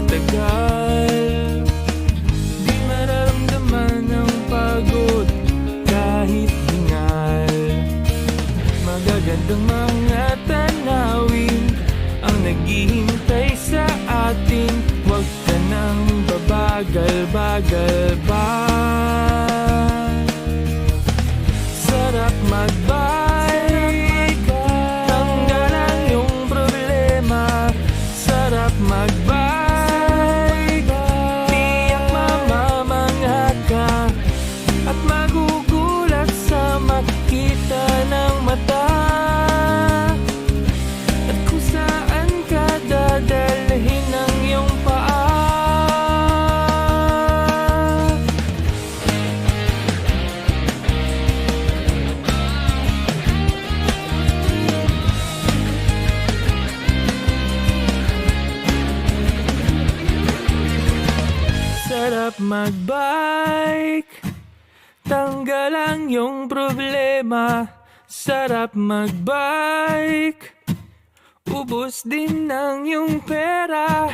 matagal. Di mararamdaman ang pagod kahit hingal. Magagandang mga tanawin ang naghihintay sa atin. Huwag ka nang babagal-bagal pa. Sarap magbike, tanggalan yung problema. Sarap magbike, tiyak mamamangha ka at magugulat sa makita ng mata. At kung saan ka dadalhin ng iyong paa. Sarap magbike, tanggalan yung problema. Sarap magbike, ubos din ng iyong pera.